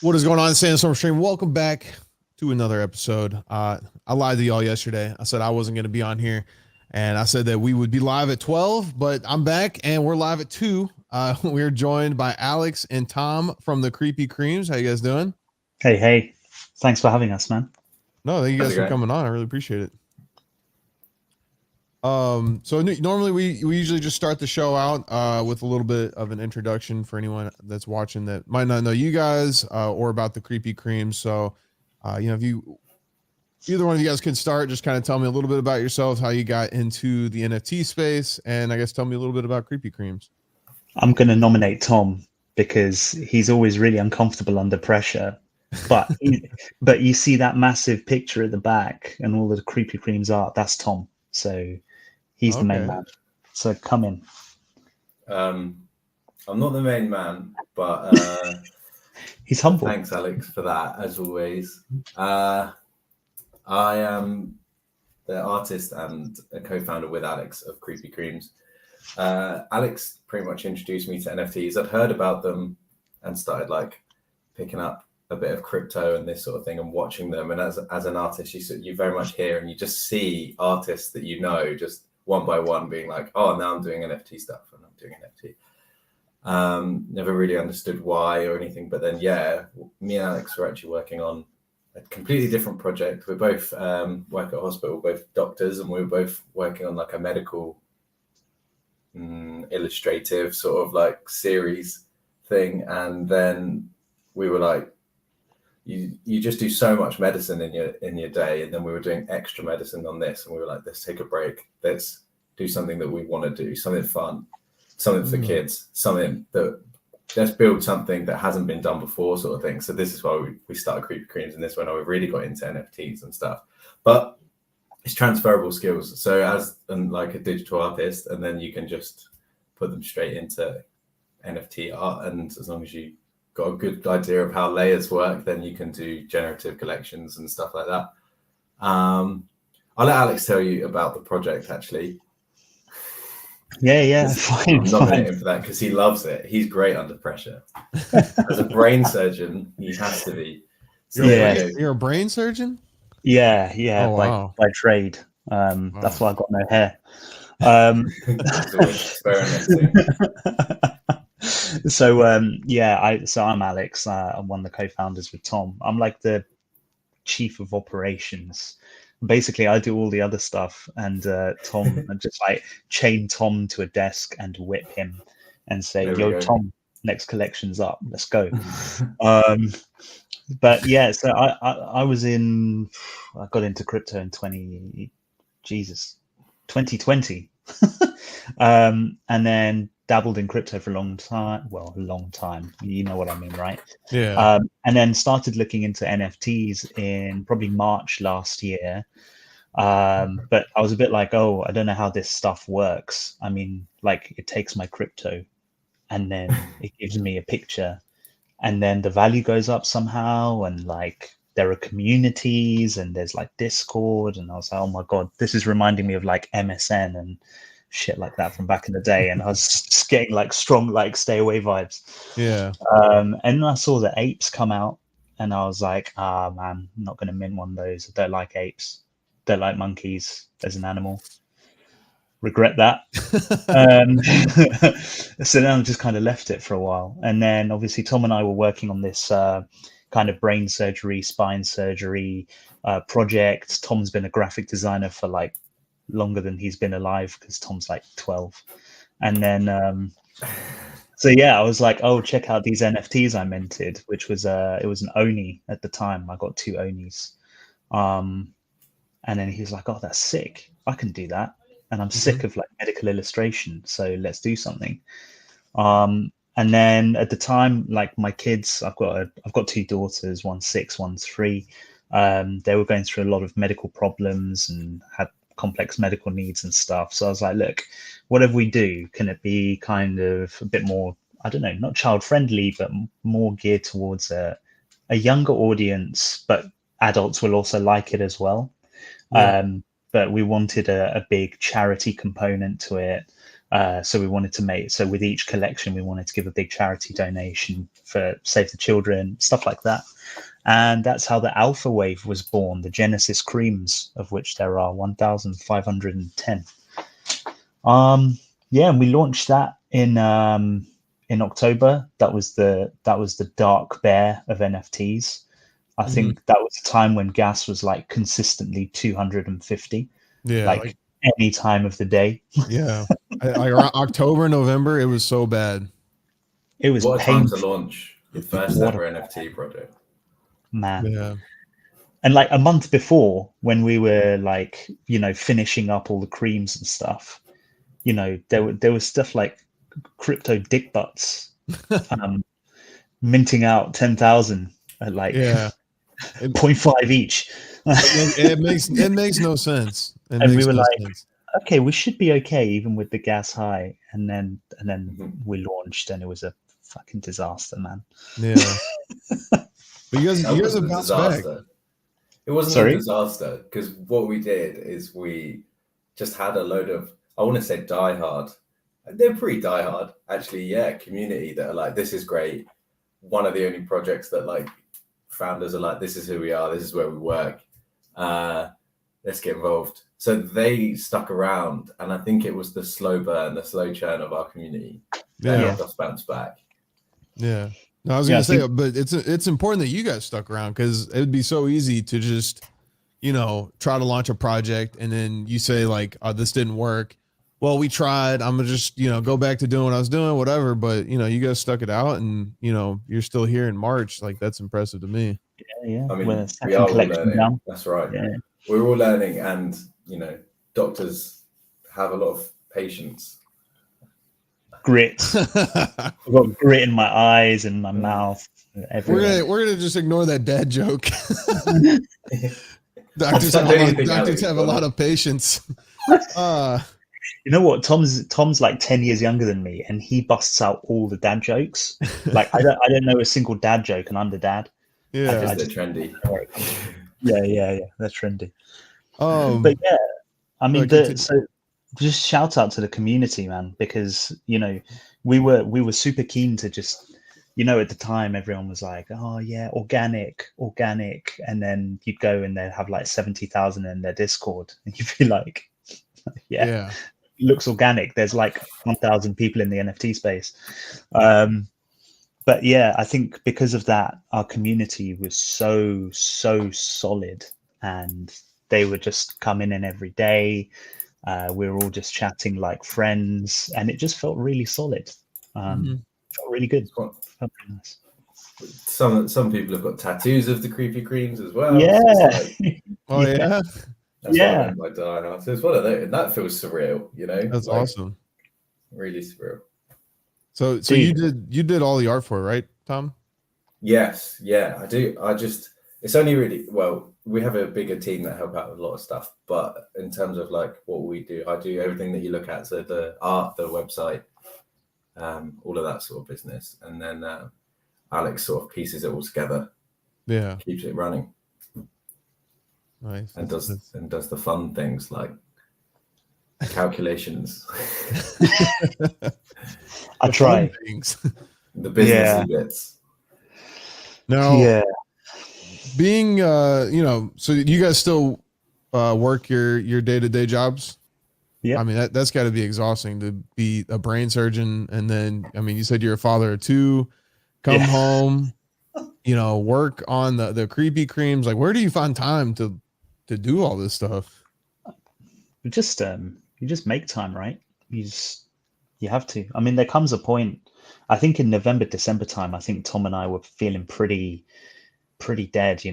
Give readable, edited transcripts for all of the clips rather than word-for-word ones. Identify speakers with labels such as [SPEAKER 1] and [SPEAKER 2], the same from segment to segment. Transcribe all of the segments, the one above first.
[SPEAKER 1] What is going on, SandStorm stream? Welcome back to another episode. I lied to y'all yesterday. I said I wasn't going to be on here, and I said that we would be live at 12, but I'm back, and we're live at 2. We're joined by Alex and Tom from the Creepy Creams. How you guys doing?
[SPEAKER 2] Hey. Thanks for having us, man.
[SPEAKER 1] No, thank you guys for coming on. I really appreciate it. So normally we usually just start the show out with a little bit of an introduction for anyone that's watching that might not know you guys or about the Creepy Creams. So if either one of you guys could start, just kind of tell me a little bit about yourselves, how you got into the NFT space, and I guess tell me a little bit about Creepy Creams.
[SPEAKER 2] I'm going to nominate Tom because he's always really uncomfortable under pressure. But you see that massive picture at the back and all the Creepy Creams art, that's Tom. So he's the main man. So come in.
[SPEAKER 3] I'm not the main man, but
[SPEAKER 2] he's humble.
[SPEAKER 3] Thanks, Alex, for that, as always. I am the artist and a co-founder with Alex of Creepy Creams. Alex pretty much introduced me to NFTs. I'd heard about them and started picking up a bit of crypto and this sort of thing and watching them. And as an artist, you very much hear and you just see artists that you know just one by one being like, oh, now I'm doing NFT stuff and I'm doing NFT. Never really understood why or anything. But then, me and Alex were actually working on a completely different project. We both work at a hospital, both doctors, and we were both working on a medical illustrative sort of series thing. And then we were like, you just do so much medicine in your day, and then we were doing extra medicine on this, and we were like, let's take a break, let's do something that we want to do, something fun, something for kids, let's build something that hasn't been done before, sort of thing. So this is why we started Creepy Creams, and this is when I really got into NFTs and stuff. But it's transferable skills, so as a digital artist, and then you can just put them straight into NFT art, and as long as you got a good idea of how layers work, then you can do generative collections and stuff like that. I'll let Alex tell you about the project, actually.
[SPEAKER 2] Fine.
[SPEAKER 3] I'm nominating him for that because he loves it. He's great under pressure. As a brain surgeon, he has to be.
[SPEAKER 1] So you're a brain surgeon?
[SPEAKER 2] Yeah.
[SPEAKER 1] Oh, wow.
[SPEAKER 2] By trade. That's why I got no hair. So I'm Alex. I'm one of the co-founders with Tom. I'm like the chief of operations. Basically, I do all the other stuff, and Tom and just chain Tom to a desk and whip him and say, "Yo, Tom, next collection's up. Let's go." But yeah, so I got into crypto in 2020. And then dabbled in crypto for a long time. You know what I mean, right?
[SPEAKER 1] Yeah.
[SPEAKER 2] And then started looking into NFTs in probably March last year. But I was a bit like, oh, I don't know how this stuff works. I mean, it takes my crypto and then it gives me a picture, and then the value goes up somehow, and there are communities and there's Discord, and I was like, oh my god, this is reminding me of MSN and shit like that from back in the day, and I was just getting strong stay away vibes.
[SPEAKER 1] Yeah.
[SPEAKER 2] And then I saw the apes come out, and I was like, man, I'm not going to mint one of those. I don't like apes, don't like monkeys as an animal. Regret that. So then I just kind of left it for a while, and then obviously Tom and I were working on this kind of brain surgery, spine surgery project. Tom's been a graphic designer for longer than he's been alive, because Tom's 12. And then I was like, oh, check out these NFTs I minted, which was it was an Oni at the time. I got 2 Onis. And then he was like, oh, that's sick, I can do that, and I'm sick of medical illustration, so let's do something. And then at the time, my kids, I've got 2 daughters, one's 6, one's 3. They were going through a lot of medical problems and had complex medical needs and stuff. So I was like, look, whatever we do, can it be kind of a bit more, I don't know, not child friendly, but more geared towards a younger audience, but adults will also like it as well. Yeah. But we wanted a big charity component to it. So we wanted to with each collection, we wanted to give a big charity donation for Save the Children, stuff like that. And that's how the Alpha Wave was born, the Genesis creams, of which there are 1,510. Yeah, and we launched that in October. That was the dark bear of NFTs. I think that was a time when gas was like consistently 250.
[SPEAKER 1] Yeah,
[SPEAKER 2] like any time of the day.
[SPEAKER 1] Yeah, around October, November, it was so bad.
[SPEAKER 2] It was
[SPEAKER 3] what a time to
[SPEAKER 2] painful,
[SPEAKER 3] launch your first ever NFT project,
[SPEAKER 2] man.
[SPEAKER 1] Yeah,
[SPEAKER 2] And like a month before, when we were like, finishing up all the creams and stuff, there was stuff like crypto dick butts minting out 10,000 at like 0.5 each.
[SPEAKER 1] it makes no sense.
[SPEAKER 2] And we were like, okay, we should be okay even with the gas high. And then we launched, and it was a fucking disaster, man.
[SPEAKER 1] Yeah. But you guys have bounced back.
[SPEAKER 3] It wasn't a disaster, because what we did is we just had a load of, I want to say diehard. They're pretty diehard, actually. Yeah, community that are like, this is great. One of the only projects that like founders are like, this is who we are. This is where we work. Let's get involved. So they stuck around, and I think it was the slow burn, the slow churn of our community that helped us bounce back.
[SPEAKER 1] Yeah. No, I was gonna say, but it's important that you guys stuck around, because it would be so easy to just, try to launch a project and then you say like, oh, this didn't work. Well, we tried. I'm gonna just, go back to doing what I was doing, whatever. But you guys stuck it out, and you're still here in March. Like, that's impressive to me.
[SPEAKER 2] Yeah.
[SPEAKER 3] I mean, we are all learning. That's right. Yeah. We're all learning, and doctors have a lot of patience.
[SPEAKER 2] Grit. I've got grit in my eyes and my mouth.
[SPEAKER 1] We're gonna just ignore that dad joke. Doctors have a lot of patience.
[SPEAKER 2] You know what? Tom's like 10 years younger than me, and he busts out all the dad jokes. Like I don't know a single dad joke, and I'm the dad.
[SPEAKER 1] Yeah,
[SPEAKER 3] they're trendy.
[SPEAKER 2] Yeah, they're trendy.
[SPEAKER 1] But
[SPEAKER 2] yeah, I mean, so just shout out to the community, man, because we were super keen to just, at the time everyone was like, oh yeah, organic, and then you'd go and they'd have like 70,000 in their Discord, and you'd be like, yeah. Looks organic. There's like 1,000 people in the NFT space. But yeah, I think because of that, our community was so solid, and they would just come in every day. We were all just chatting like friends, and it just felt really solid. Felt really good. Felt really nice.
[SPEAKER 3] Some people have got tattoos of the creepy creams as well.
[SPEAKER 2] Yeah.
[SPEAKER 3] So
[SPEAKER 1] yeah.
[SPEAKER 3] That's what I mean by die. So it's one of those, and that feels surreal,
[SPEAKER 1] That's like, awesome.
[SPEAKER 3] Really surreal.
[SPEAKER 1] So you did all the art for it, right, Tom?
[SPEAKER 3] Yes, yeah, I do. It's only really, well, we have a bigger team that help out with a lot of stuff, but in terms of like what we do, I do everything that you look at. So the art, the website, all of that sort of business, and then Alex sort of pieces it all together.
[SPEAKER 1] Yeah,
[SPEAKER 3] keeps it running.
[SPEAKER 1] Nice.
[SPEAKER 3] And does the fun things like calculations.
[SPEAKER 2] I try
[SPEAKER 3] the businessy bits.
[SPEAKER 1] Now, being so you guys still work your day-to-day jobs?
[SPEAKER 2] Yeah.
[SPEAKER 1] I mean, that's got to be exhausting to be a brain surgeon, and then I mean, you said you're a father of two, come home, work on the creepy creams. Like, where do you find time to do all this stuff?
[SPEAKER 2] You just make time, right? You have to. I mean, there comes a point, I think in November, December time, I think Tom and I were feeling pretty dead, you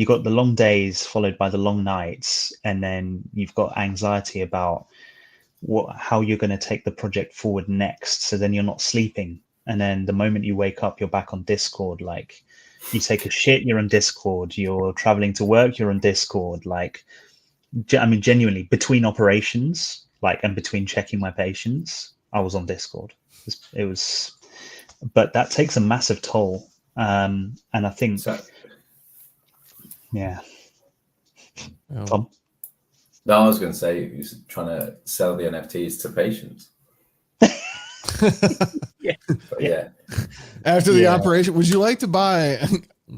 [SPEAKER 2] got the long days followed by the long nights, and then you've got anxiety about how you're going to take the project forward next. So then you're not sleeping, and then the moment you wake up, you're back on Discord. Like, you take a shit, you're on Discord. You're traveling to work, you're on Discord. Like, I mean, genuinely, between operations, and between checking my patients, I was on Discord. It was, but that takes a massive toll. And I think, Tom?
[SPEAKER 3] No, I was going to say he was trying to sell the NFTs to patients.
[SPEAKER 2] Yeah.
[SPEAKER 3] But yeah.
[SPEAKER 1] After the
[SPEAKER 2] Yeah.
[SPEAKER 1] operation, would you like to buy?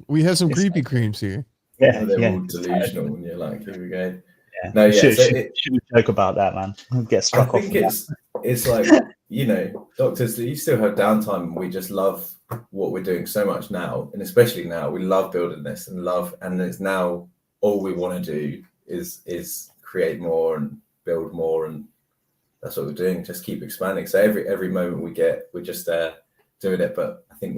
[SPEAKER 1] We have some creepy creams here.
[SPEAKER 2] Yeah,
[SPEAKER 3] They're
[SPEAKER 2] yeah.
[SPEAKER 3] all delusional, and you're like, here we go.
[SPEAKER 2] Yeah.
[SPEAKER 3] No, yeah.
[SPEAKER 2] Should joke about that, man. I'll get
[SPEAKER 3] I
[SPEAKER 2] struck off.
[SPEAKER 3] think it's like, you know, doctors, you still have downtime, and we just love what we're doing so much now, and especially now, we love building this and it's now all we want to do is create more and build more, and that's what we're doing. Just keep expanding. So every moment we get, we're just doing it. But I think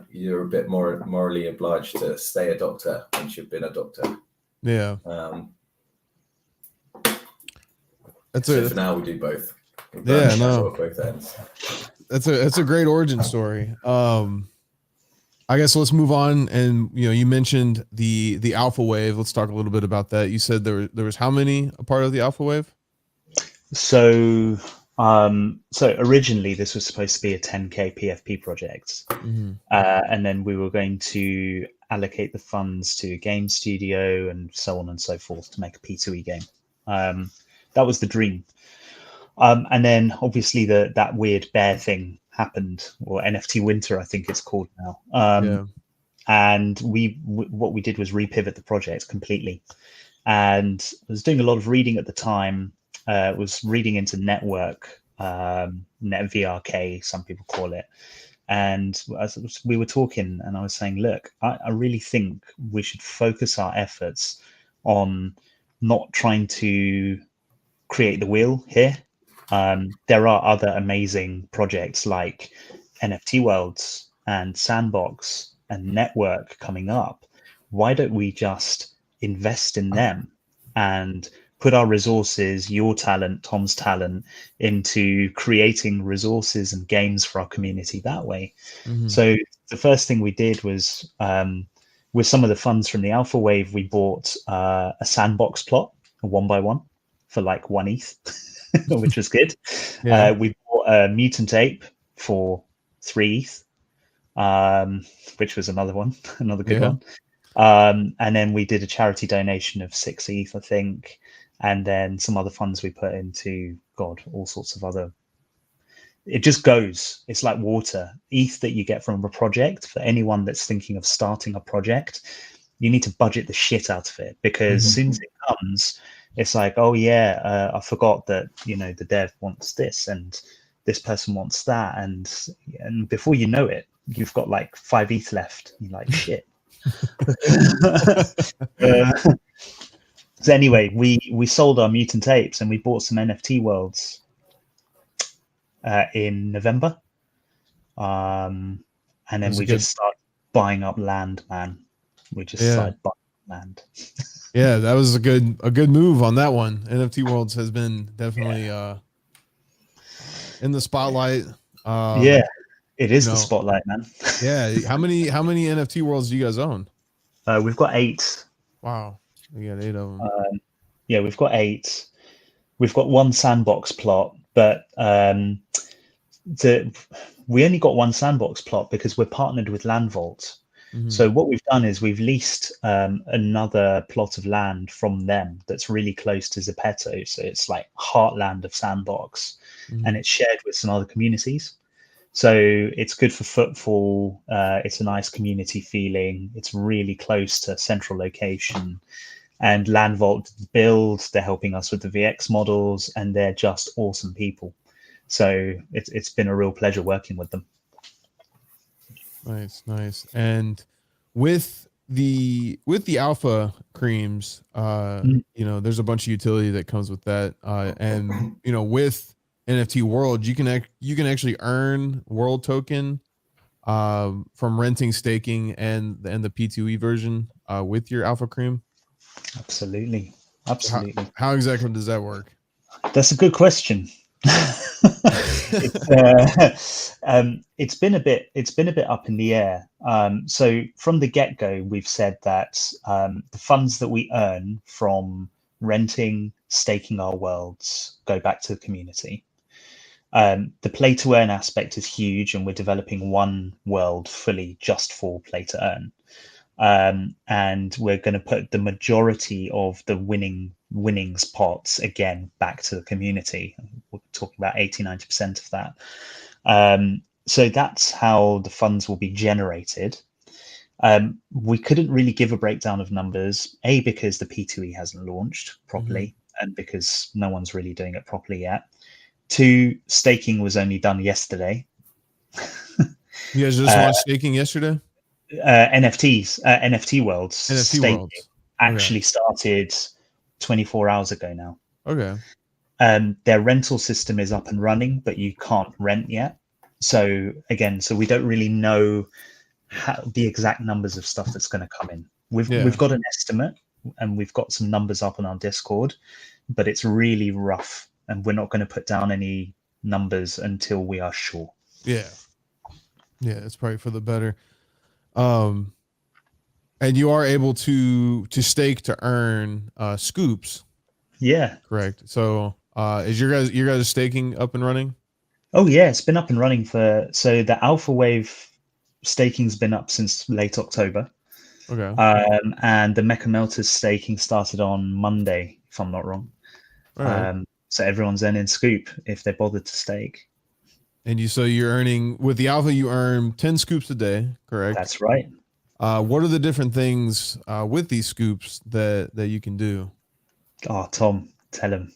[SPEAKER 3] you're a bit more morally obliged to stay a doctor once you've been a doctor.
[SPEAKER 1] Yeah.
[SPEAKER 3] So for now we do both.
[SPEAKER 1] Yeah, no.
[SPEAKER 3] Both ends.
[SPEAKER 1] That's a great origin story. I guess let's move on. And you mentioned the alpha wave. Let's talk a little bit about that. You said there was how many a part of the alpha wave?
[SPEAKER 2] So originally this was supposed to be a 10K PFP project, and then we were going to allocate the funds to a game studio and so on and so forth to make a P2E game. That was the dream. And then obviously that weird bear thing happened, or NFT Winter, I think it's called now. And what we did was repivot the project completely. And I was doing a lot of reading at the time. Was reading into network, NetVRK, some people call it. And as we were talking, and I was saying, look, I really think we should focus our efforts on not trying to create the wheel here. There are other amazing projects like NFT Worlds and Sandbox and Network coming up. Why don't we just invest in them and put our resources, your talent, Tom's talent, into creating resources and games for our community that way? So the first thing we did was, with some of the funds from the Alpha Wave, we bought a Sandbox plot, a 1x1, for like 1 ETH, which was good. We bought a Mutant Ape for 3 ETH, which was another good one. And then we did a charity donation of 6 ETH, I think. And then some other funds we put into, all sorts of other. It just goes. It's like water. ETH that you get from a project, for anyone that's thinking of starting a project, you need to budget the shit out of it, because as soon as it comes, it's like, oh yeah, I forgot that, the dev wants this and this person wants that. And before you know it, you've got like 5 ETH left. You're like, shit. So anyway, we sold our Mutant Apes and we bought some NFT Worlds in November, and then we just started buying up land, man. We just started buying land.
[SPEAKER 1] Yeah, that was a good move on that one. NFT Worlds has been definitely in the spotlight.
[SPEAKER 2] Yeah, it is the spotlight, man.
[SPEAKER 1] Yeah, how many NFT Worlds do you guys own?
[SPEAKER 2] We've got 8.
[SPEAKER 1] Wow. We got 8 of them.
[SPEAKER 2] Yeah, we've got 8. We've got 1 Sandbox plot, but we only got 1 Sandbox plot because we're partnered with Land Vault. So what we've done is we've leased another plot of land from them that's really close to Zepeto. So it's like heartland of Sandbox, and it's shared with some other communities. So it's good for footfall. It's a nice community feeling. It's really close to central location. And Land Vault build, they're helping us with the VX models, and they're just awesome people. So it's been a real pleasure working with them.
[SPEAKER 1] Nice. And with the alpha creams, there's a bunch of utility that comes with that. And with NFT World, you can actually earn world token from renting, staking, and the P2E version with your alpha cream.
[SPEAKER 2] Absolutely.
[SPEAKER 1] How exactly does that work?
[SPEAKER 2] That's a good question. It's been a bit up in the air. So from the get-go, we've said that the funds that we earn from renting, staking our worlds go back to the community. The play to earn aspect is huge, and we're developing 1 world fully just for play to earn. And we're going to put the majority of the winning winnings pots again back to the community. We're talking about 80-90% of that. So that's how the funds will be generated. We couldn't really give a breakdown of numbers, A, because the P2E hasn't launched properly, and because no one's really doing it properly yet. 2, staking was only done yesterday.
[SPEAKER 1] You guys just launched staking yesterday?
[SPEAKER 2] NFTs, NFT Worlds.
[SPEAKER 1] NFT Worlds
[SPEAKER 2] actually started 24 hours ago now.
[SPEAKER 1] Okay.
[SPEAKER 2] Their rental system is up and running, but you can't rent yet. So again, we don't really know the exact numbers of stuff that's going to come in. We've got an estimate, and we've got some numbers up on our Discord, but it's really rough, and we're not going to put down any numbers until we are sure.
[SPEAKER 1] Yeah, it's probably for the better. And you are able to stake to earn scoops.
[SPEAKER 2] Yeah,
[SPEAKER 1] correct. So is your guys staking up and running?
[SPEAKER 2] Oh yeah, it's been up and running so the alpha wave staking's been up since late October.
[SPEAKER 1] Okay.
[SPEAKER 2] And the Mecha Melters staking started on Monday, if I'm not wrong. Right. So everyone's earning scoop if they bothered to stake.
[SPEAKER 1] And you're earning with the alpha, you earn 10 scoops a day, correct?
[SPEAKER 2] That's right.
[SPEAKER 1] What are the different things with these scoops that you can do?
[SPEAKER 2] Oh, Tom, tell him,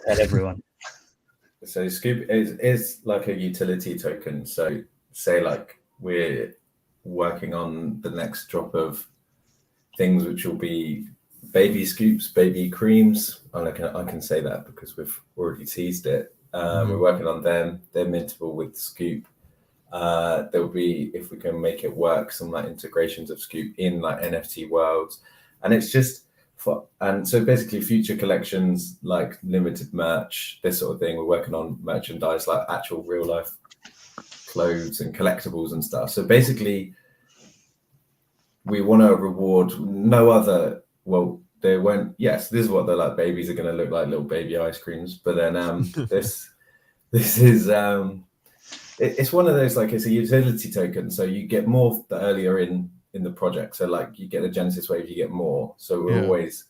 [SPEAKER 2] tell everyone.
[SPEAKER 3] So Scoop is like a utility token. So say like we're working on the next drop of things, which will be baby scoops, baby creams. And I can say that because we've already teased it. We're working on them. They're mintable with Scoop. There will be, if we can make it work, some like integrations of Scoop in like NFT Worlds. And it's just and so basically future collections like limited merch, this sort of thing. We're working on merchandise like actual real life clothes and collectibles and stuff. So basically we want to reward no other, well, they won't, yes, this is what the like babies are going to look like, little baby ice creams. But then this is it's one of those, like, it's a utility token, so you get more the earlier in the project. So like you get the Genesis wave, you get more. So we're always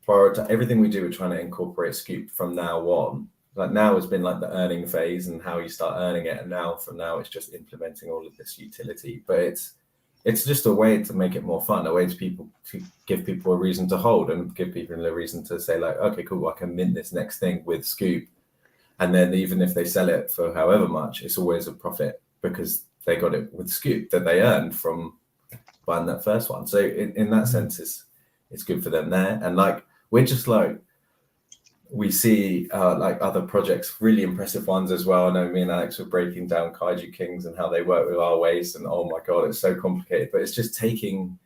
[SPEAKER 3] prioritize everything we do. We're trying to incorporate Scoop from now on. Like now has been like the earning phase and how you start earning it, and now from now it's just implementing all of this utility. But it's just a way to make it more fun, a way to give people a reason to hold and give people a reason to say like, okay, cool, I can mint this next thing with Scoop. And then even if they sell it for however much, it's always a profit because they got it with Scoop that they earned from buying that first one. So in that sense, it's good for them there. And like, we're just like, we see like other projects, really impressive ones as well. I know me and Alex were breaking down Kaiju Kings and how they work with our waste, and oh my God, it's so complicated, but it's just taking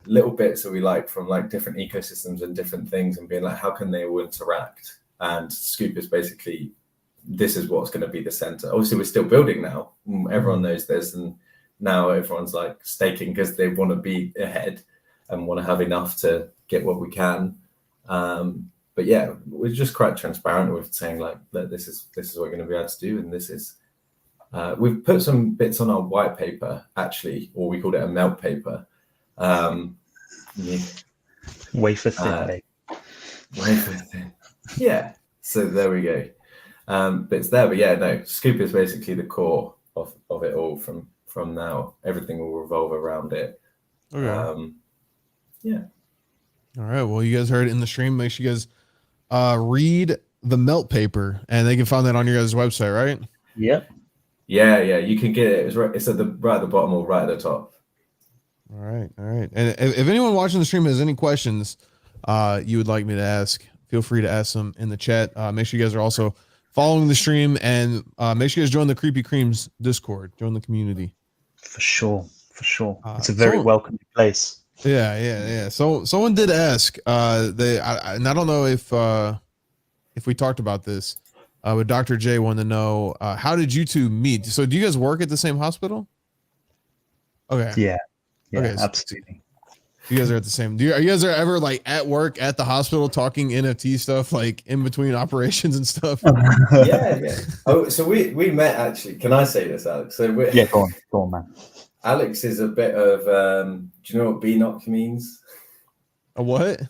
[SPEAKER 3] little bits that we like from like different ecosystems and different things and being like, how can they all interact? And Scoop is basically, this is what's going to be the center. Obviously we're still building now. Everyone knows this, and now everyone's like staking because they want to be ahead and want to have enough to get what we can. But yeah, we're just quite transparent with saying like that this is what we're going to be able to do, and this is we've put some bits on our white paper actually, or we called it a melt paper.
[SPEAKER 2] Wafer thin.
[SPEAKER 3] Wafer thin. Yeah. So there we go. Bits there, but yeah, no, Scoop is basically the core of it all. From now, everything will revolve around it.
[SPEAKER 1] Okay.
[SPEAKER 3] Yeah.
[SPEAKER 1] All right. Well, you guys heard it in the stream. Make sure you guys read the melt paper, and they can find that on your guys' website, right?
[SPEAKER 2] Yep.
[SPEAKER 3] Yeah. You can get it. It's at the right at the bottom or right at the top.
[SPEAKER 1] All right. And if anyone watching the stream has any questions you would like me to ask, feel free to ask them in the chat. Make sure you guys are also following the stream, and make sure you guys join the Creepy Creams Discord. Join the community. For
[SPEAKER 2] sure. It's a very welcoming place.
[SPEAKER 1] Yeah. So someone did ask, and I don't know if we talked about this, but Dr. J wanted to know, how did you two meet? So do you guys work at the same hospital? Okay.
[SPEAKER 2] Yeah,
[SPEAKER 1] okay,
[SPEAKER 2] absolutely.
[SPEAKER 1] You guys are at the same. Are you guys ever like at work at the hospital talking NFT stuff, like in between operations and stuff?
[SPEAKER 3] Yeah. Oh, so we met actually. Can I say this, Alex? So
[SPEAKER 2] go on, man.
[SPEAKER 3] Alex is a bit of. Do you know what BNOC means?
[SPEAKER 1] A what?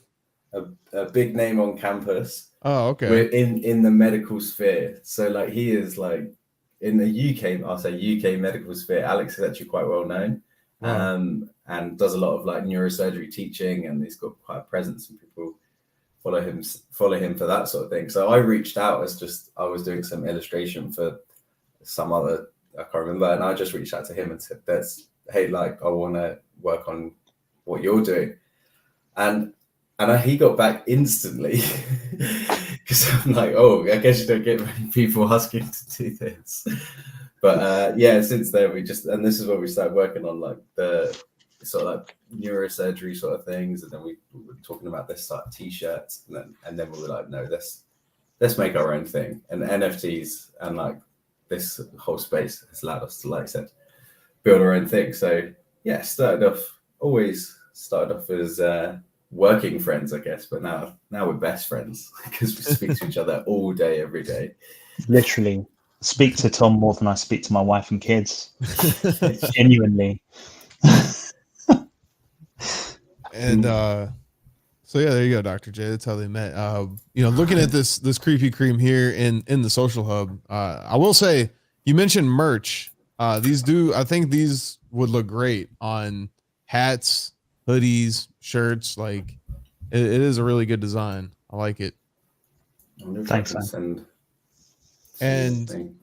[SPEAKER 3] a big name on campus.
[SPEAKER 1] Oh, okay.
[SPEAKER 3] We're in the medical sphere, so like he is like in the UK. I'll say UK medical sphere. Alex is actually quite well known,
[SPEAKER 1] Wow.
[SPEAKER 3] and does a lot of like neurosurgery teaching, and he's got quite a presence, and people follow him for that sort of thing. So I reached out as just I was doing some illustration for some other, I can't remember, and I just reached out to him and said, hey, like I want to work on what you're doing, and he got back instantly because I'm like, oh, I guess you don't get many people asking to do this. But yeah, since then and this is what we started working on, like the sort of like neurosurgery sort of things, and then we were talking about this like t-shirts, and then we were like, no, let's make our own thing. And NFTs and like this whole space has allowed us to, like I said, build our own thing. So yeah, always started off as working friends, I guess, but now we're best friends because we speak to each other all day, every day.
[SPEAKER 2] Literally speak to Tom more than I speak to my wife and kids. Genuinely.
[SPEAKER 1] And so yeah, there you go, Dr. J. That's how they met. Looking at this creepy cream here in the social hub, I will say you mentioned merch. I think these would look great on hats, hoodies, shirts. Like it is a really good design. I like it.
[SPEAKER 2] Thanks, man.
[SPEAKER 1] And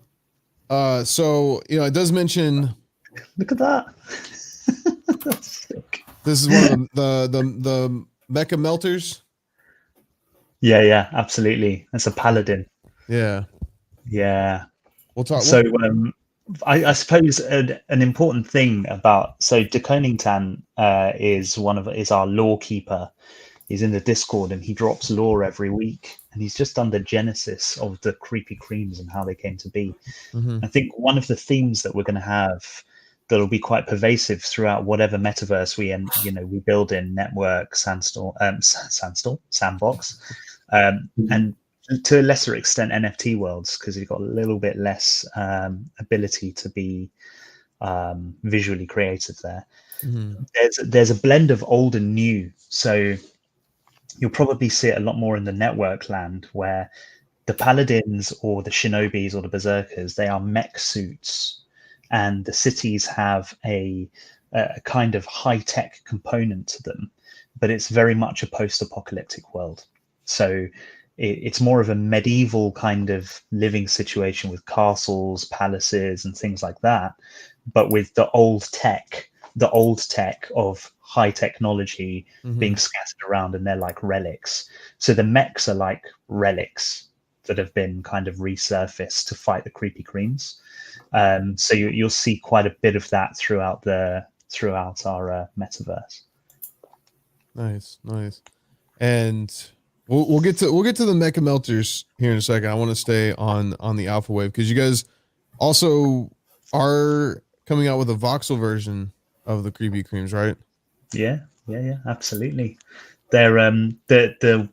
[SPEAKER 1] so it does mention.
[SPEAKER 2] Look at that. That's sick.
[SPEAKER 1] This is one of the Mecha Melters.
[SPEAKER 2] Yeah, absolutely. That's a paladin.
[SPEAKER 1] Yeah. We'll talk.
[SPEAKER 2] So I suppose an important thing about De Koningtan is our lore keeper. He's in the Discord and he drops lore every week, and he's just done the genesis of the creepy creams and how they came to be.
[SPEAKER 1] Mm-hmm.
[SPEAKER 2] I think one of the themes that we're going to have that'll be quite pervasive throughout whatever metaverse we build in, network, Sandbox, and to a lesser extent NFT Worlds, because you've got a little bit less ability to be visually creative there.
[SPEAKER 1] Mm-hmm.
[SPEAKER 2] There's a blend of old and new, so you'll probably see it a lot more in the network land, where the paladins or the shinobis or the berserkers, they are mech suits, and the cities have a kind of high-tech component to them, but it's very much a post-apocalyptic world. So it's more of a medieval kind of living situation with castles, palaces, and things like that, but with the old tech of high technology being scattered around, and they're like relics. So the mechs are like relics that have been kind of resurfaced to fight the creepy creams. So you'll see quite a bit of that throughout our metaverse.
[SPEAKER 1] Nice. And we'll get to the Mecha Melters here in a second. I want to stay on the alpha wave because you guys also are coming out with a voxel version of the creepy creams, right? Yeah,
[SPEAKER 2] absolutely. They're the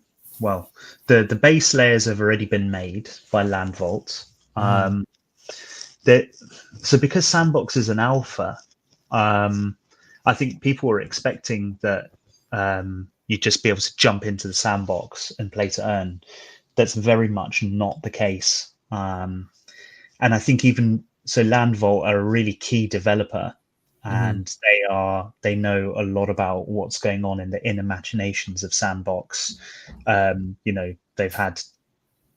[SPEAKER 2] base layers have already been made by Land Vault. So because Sandbox is an alpha, I think people were expecting that you'd just be able to jump into the Sandbox and play to earn. That's very much not the case. And I think even so, Land Vault are a really key developer, and they know a lot about what's going on in the inner machinations of Sandbox. They've had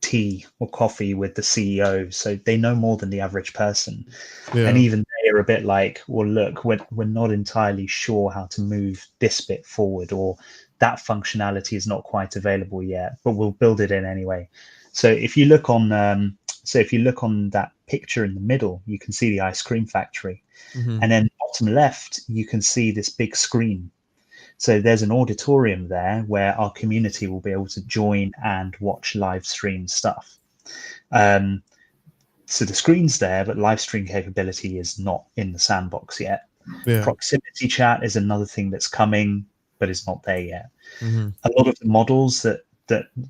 [SPEAKER 2] tea or coffee with the CEO, so they know more than the average person. And even they are a bit like, well, look, we're not entirely sure how to move this bit forward, or that functionality is not quite available yet, but we'll build it in anyway. So if you look on that picture in the middle, you can see the ice cream factory, and then bottom left you can see this big screen. So there's an auditorium there where our community will be able to join and watch live stream stuff. So the screen's there, but live stream capability is not in the Sandbox yet. Proximity chat is another thing that's coming, but it's not there yet. A lot of the models that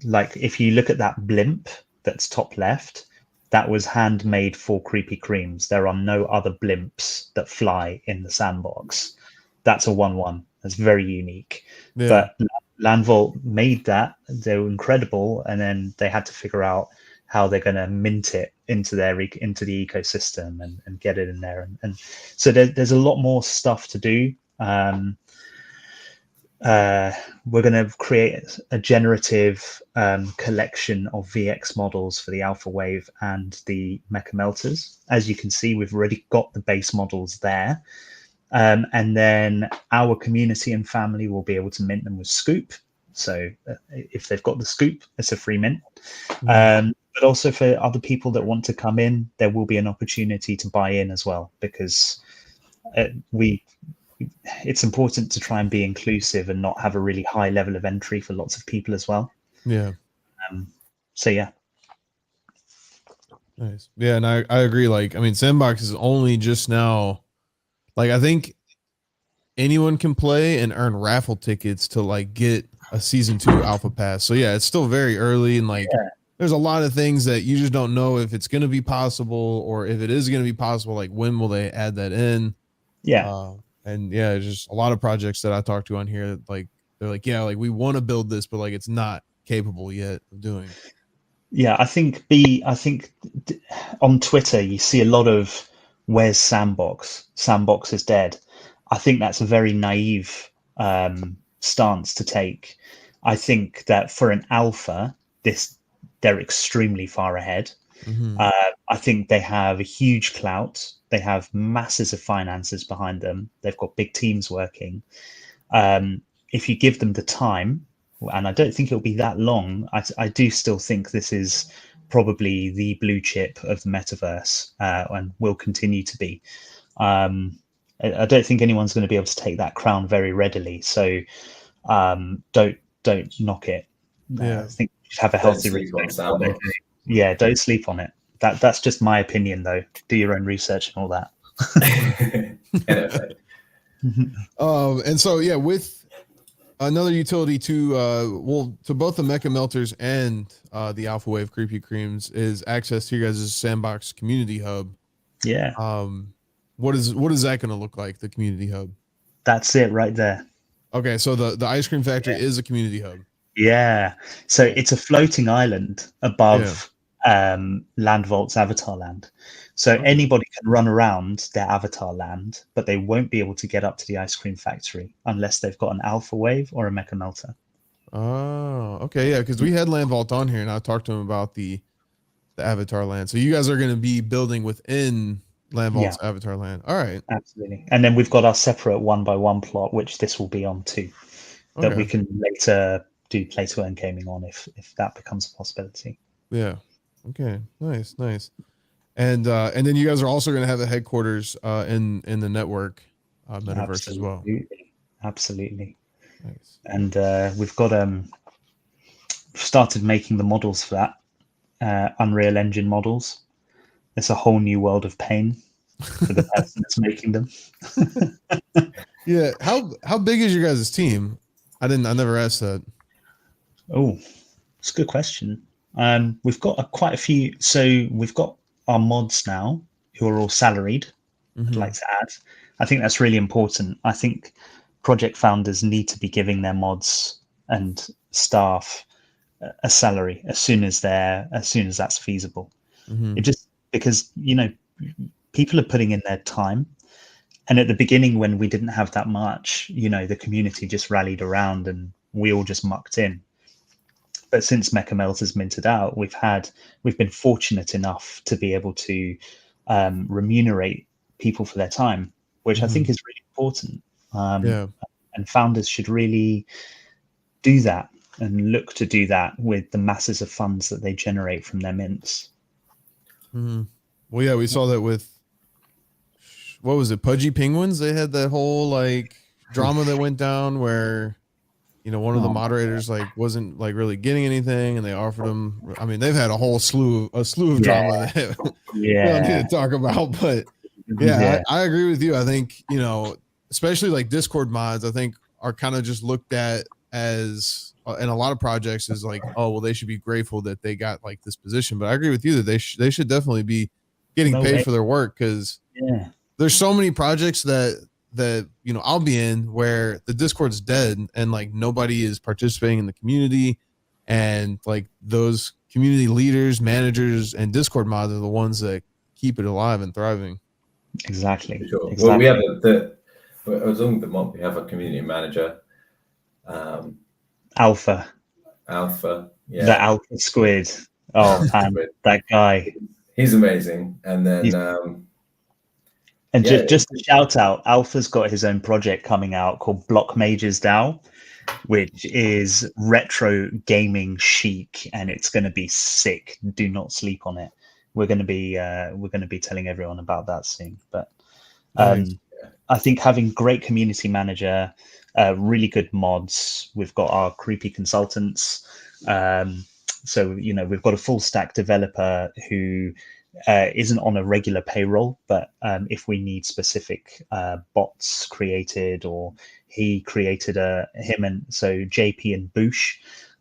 [SPEAKER 2] like, if you look at that blimp that's top left, that was handmade for creepy creams. There are no other blimps that fly in the Sandbox. That's a 1-1. That's very unique. But Landvault made that. They were incredible, and then they had to figure out how they're going to mint it into into the ecosystem and get it in there. And so there's a lot more stuff to do. We're going to create a generative collection of VX models for the Alpha Wave and the Mecha Melters. As you can see, we've already got the base models there. And then our community and family will be able to mint them with Scoop. So if they've got the Scoop, it's a free mint. But also for other people that want to come in, there will be an opportunity to buy in as well, because it's important to try and be inclusive and not have a really high level of entry for lots of people as well.
[SPEAKER 1] Yeah.
[SPEAKER 2] So yeah.
[SPEAKER 1] Nice. Yeah, and I agree. Like, I mean, Sandbox is only just now. Like, I think anyone can play and earn raffle tickets to like get a season 2 alpha pass. So yeah, it's still very early, and like there's a lot of things that you just don't know if it's going to be possible, or if it is going to be possible, like when will they add that in?
[SPEAKER 2] Yeah.
[SPEAKER 1] And yeah, it's just a lot of projects that I talked to on here, like they're like, yeah, like we want to build this, but like it's not capable yet of doing.
[SPEAKER 2] Yeah, I think on Twitter you see a lot of where's Sandbox? Sandbox is dead. I think that's a very naive stance to take. I think that for an alpha, they're extremely far ahead. I think they have a huge clout. They have masses of finances behind them. They've got big teams working. If you give them the time, and I don't think it'll be that long, I do still think this is probably the blue chip of the metaverse, and will continue to be. I don't think anyone's going to be able to take that crown very readily. So don't knock it.
[SPEAKER 1] Yeah.
[SPEAKER 2] I think you should have a healthy respect for what they're doing. Yeah, don't sleep on it. That's just my opinion, though. Do your own research and all that.
[SPEAKER 1] And so yeah, with another utility to to both the Mecha Melters and the Alpha Wave Creepy Creams is access to your guys' Sandbox community hub.
[SPEAKER 2] Yeah.
[SPEAKER 1] What is that going to look like, the community hub?
[SPEAKER 2] That's it right there.
[SPEAKER 1] Okay, so the ice cream factory is a community hub.
[SPEAKER 2] Yeah. So it's a floating island above Landvault's avatar land. So anybody can run around their avatar land, but they won't be able to get up to the ice cream factory unless they've got an Alpha Wave or a Mecha Melter.
[SPEAKER 1] Oh, okay. Yeah, because we had Landvault on here and I talked to him about the avatar land. So you guys are going to be building within Landvault's avatar land. All right.
[SPEAKER 2] Absolutely. And then we've got our separate 1x1 plot, which this will be on too, that we can later do play to earn gaming on if that becomes a possibility.
[SPEAKER 1] Yeah. Okay. Nice. And then you guys are also going to have a headquarters in the network metaverse as well.
[SPEAKER 2] Absolutely.
[SPEAKER 1] Nice.
[SPEAKER 2] And we've got started making the models for that, Unreal Engine models. It's a whole new world of pain for the person that's making them.
[SPEAKER 1] Yeah. How big is your guys' team? I never asked that.
[SPEAKER 2] Oh, it's a good question. We've got quite a few. So we've got our mods now who are all salaried. I'd like to add. I think that's really important. I think project founders need to be giving their mods and staff a salary as soon as that's feasible. It just, because people are putting in their time, and at the beginning when we didn't have that much, the community just rallied around and we all just mucked in. But since Mecha Melters minted out, we've been fortunate enough to be able to remunerate people for their time, which I think is really important. And founders should really do that and look to do that with the masses of funds that they generate from their mints.
[SPEAKER 1] Well, yeah, we saw that with, what was it, Pudgy Penguins? They had that whole like drama that went down where one of the moderators wasn't really getting anything, and they offered him. I mean, they've had a slew of drama that we don't need to talk about. But I agree with you. I think especially like Discord mods, I think are kind of just looked at as in a lot of projects is like, oh well, they should be grateful that they got like this position. But I agree with you that they should definitely be getting paid for their work, because there's so many projects that that, you know, I'll be in where the Discord's dead and like nobody is participating in the community, and like those community leaders, managers, and Discord mods are the ones that keep it alive and thriving.
[SPEAKER 2] Exactly.
[SPEAKER 3] Sure.
[SPEAKER 2] Exactly.
[SPEAKER 3] Well, we have as long as the month, we have a community manager.
[SPEAKER 2] Alpha.
[SPEAKER 3] Yeah.
[SPEAKER 2] The Alpha Squid. Oh man, that guy.
[SPEAKER 3] He's amazing. And then
[SPEAKER 2] and just a shout out, Alpha's got his own project coming out called Block Mages DAO, which is retro gaming chic, and it's going to be sick. Do not sleep on it. We're going to be telling everyone about that soon. But
[SPEAKER 1] Nice.
[SPEAKER 2] I think having great community manager, really good mods. We've got our creepy consultants. So, you know, we've got a full stack developer who isn't on a regular payroll, but if we need specific bots created, or he created him and so JP and Boosh,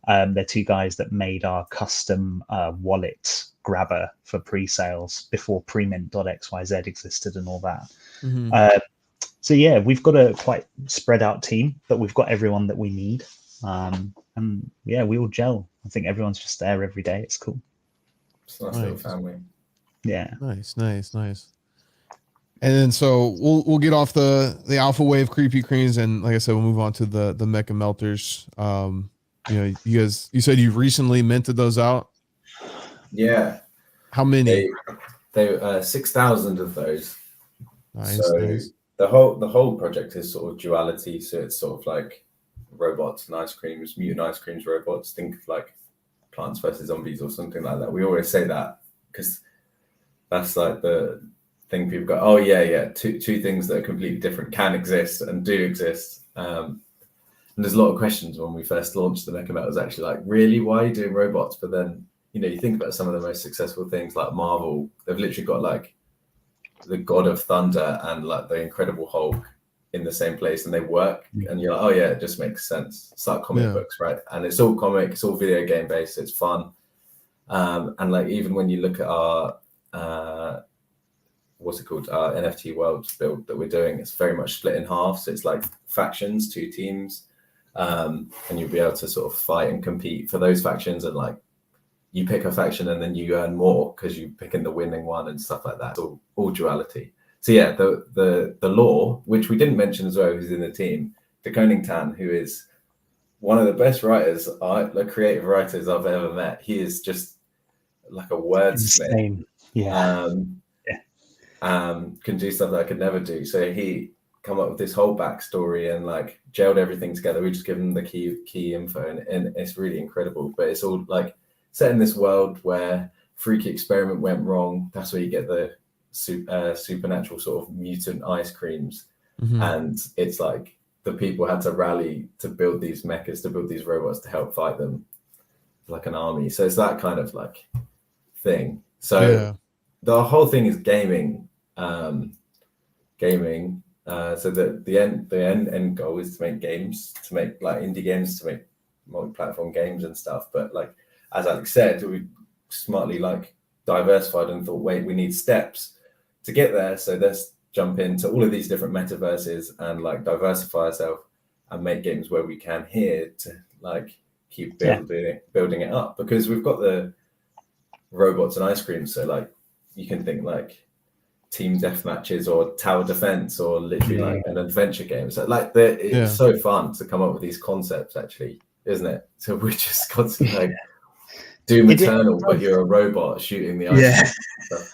[SPEAKER 2] they're two guys that made our custom wallet grabber for pre-sales before premint.xyz existed and all that.
[SPEAKER 1] Mm-hmm.
[SPEAKER 2] So yeah, we've got a quite spread out team, but we've got everyone that we need. And yeah, we all gel. I think everyone's just there every day. It's cool.
[SPEAKER 3] It's a nice little family.
[SPEAKER 2] Yeah.
[SPEAKER 1] Nice. And then so we'll get off the alpha wave creepy creams, and like I said, we'll move on to the Mecha Melters. You know, you said you recently minted those out.
[SPEAKER 3] Yeah.
[SPEAKER 1] How many?
[SPEAKER 3] They 6,000 of those.
[SPEAKER 1] Nice.
[SPEAKER 3] The whole project is sort of duality. So it's sort of like robots and ice creams, mutant ice creams, robots. Think of like Plants vs Zombies or something like that. We always say that because that's like the thing people go, oh yeah, two things that are completely different can exist and do exist. And there's a lot of questions when we first launched the Mecha Melters, actually, like, really, why are you doing robots? But then, you know, you think about some of the most successful things like Marvel, they've literally got like the God of Thunder and like the Incredible Hulk in the same place, and they work, and you're like, oh yeah, it just makes sense. It's like comic books, right? And it's all comic, it's all video game based, it's fun. And like, even when you look at our what's it called, our NFT Worlds build that we're doing, it's very much split in half. So it's like factions, 2 teams, and you'll be able to sort of fight and compete for those factions, and like you pick a faction and then you earn more because you pick in the winning one and stuff like that. It's all duality. So yeah, the law, which we didn't mention as well, who's in the team, Koning Tan, who is one of the best writers, the creative writers I've ever met. He is just like a wordsmith. Can do stuff that I could never do. So he come up with this whole backstory and like gelled everything together. We just give him the key info, and it's really incredible. But it's all like set in this world where freaky experiment went wrong. That's where you get the supernatural sort of mutant ice creams.
[SPEAKER 1] Mm-hmm.
[SPEAKER 3] And it's like the people had to rally to build these mechas, to build these robots to help fight them like an army. So it's that kind of like thing. So the whole thing is gaming. So the end goal is to make games, to make like indie games, to make multi-platform games and stuff. But like, as Alex said, we smartly like diversified and thought, wait, we need steps to get there. So let's jump into all of these different metaverses and like diversify ourselves and make games where we can here to like keep building it up, because we've got the robots and ice cream. So like you can think like team death matches or tower defense or literally like an adventure game. So like it's so fun to come up with these concepts, actually, isn't it? So we're just constantly like Doom Eternal, but you're a robot shooting the ice.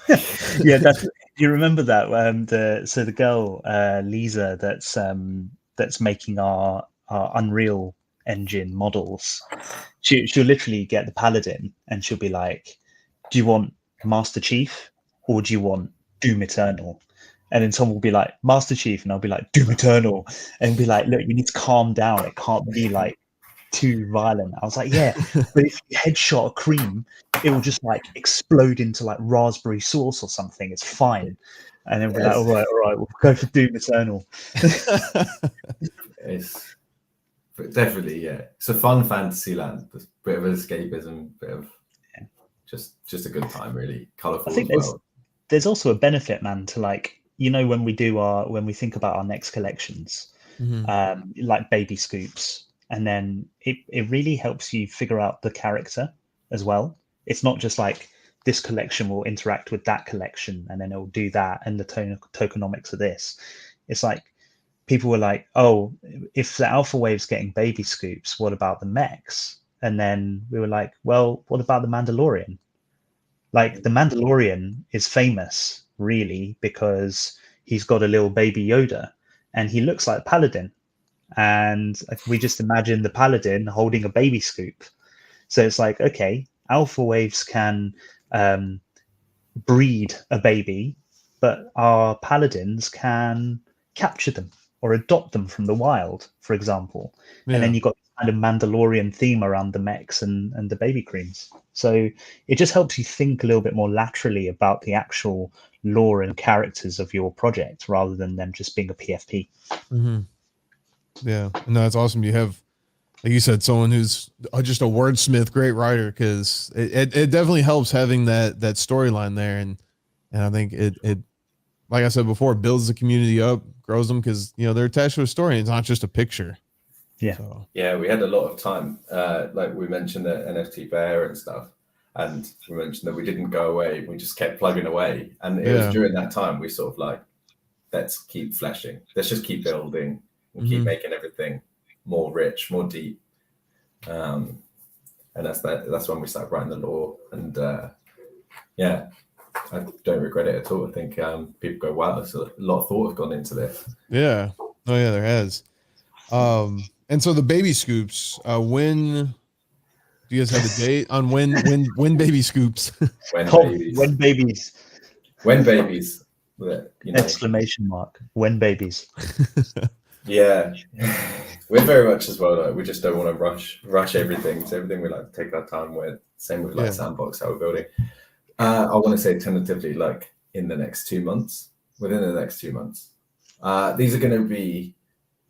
[SPEAKER 2] That's, you remember that the girl Lisa that's making our Unreal Engine models, she'll literally get the Paladin and she'll be like, do you want Master Chief or do you want Doom Eternal? And then someone will be like, Master Chief, and I'll be like, Doom Eternal, and be like, look, you need to calm down, it can't be like too violent. I was like, yeah, but if you headshot a cream, it will just like explode into like raspberry sauce or something, it's fine. And then we're like, all right, we'll go for Doom Eternal.
[SPEAKER 3] It's definitely, it's a fun fantasy land, a bit of escapism, bit of just a good time, really colourful.
[SPEAKER 2] I think there's also a benefit, man, to like when we think about our next collections, like baby scoops, and then it really helps you figure out the character as well. It's not just like this collection will interact with that collection and then it'll do that, and the tokenomics of this. It's like people were like, oh, if the alpha wave's getting baby scoops, what about the mechs? And then we were like, well, what about the Mandalorian? Like, the Mandalorian is famous really because he's got a little baby Yoda and he looks like Paladin, and we just imagine the Paladin holding a baby scoop. So it's like, okay, alpha waves can breed a baby, but our Paladins can capture them or adopt them from the wild, for example. And then you've got kind of Mandalorian theme around the mechs and the baby creams. So it just helps you think a little bit more laterally about the actual lore and characters of your project rather than them just being a PFP.
[SPEAKER 1] Yeah, no, it's awesome. You have, like you said, someone who's just a wordsmith, great writer, because it definitely helps having that storyline there, and I think it like I said before, builds the community up, grows them, because they're attached to a story, and it's not just a picture.
[SPEAKER 2] Yeah.
[SPEAKER 1] So.
[SPEAKER 3] Yeah, we had a lot of time. Like we mentioned the NFT bear and stuff, and we mentioned that we didn't go away. We just kept plugging away, and it was during that time we sort of like, let's keep fleshing. Let's just keep building. We'll keep making everything more rich, more deep. And that's when we started writing the lore. And yeah, I don't regret it at all. I think people go, wow, there's a lot of thought have gone into this.
[SPEAKER 1] Yeah. Oh yeah, there has. And so the baby scoops, when do you guys have a date on when baby scoops?
[SPEAKER 3] When babies.
[SPEAKER 2] Exclamation mark. When babies.
[SPEAKER 3] Yeah, we're very much as well. Like, we just don't want to rush everything. So everything we like to take our time with. Same with like Sandbox, how we're building. I want to say tentatively, like in the next 2 months. Within the next 2 months, these are going to be.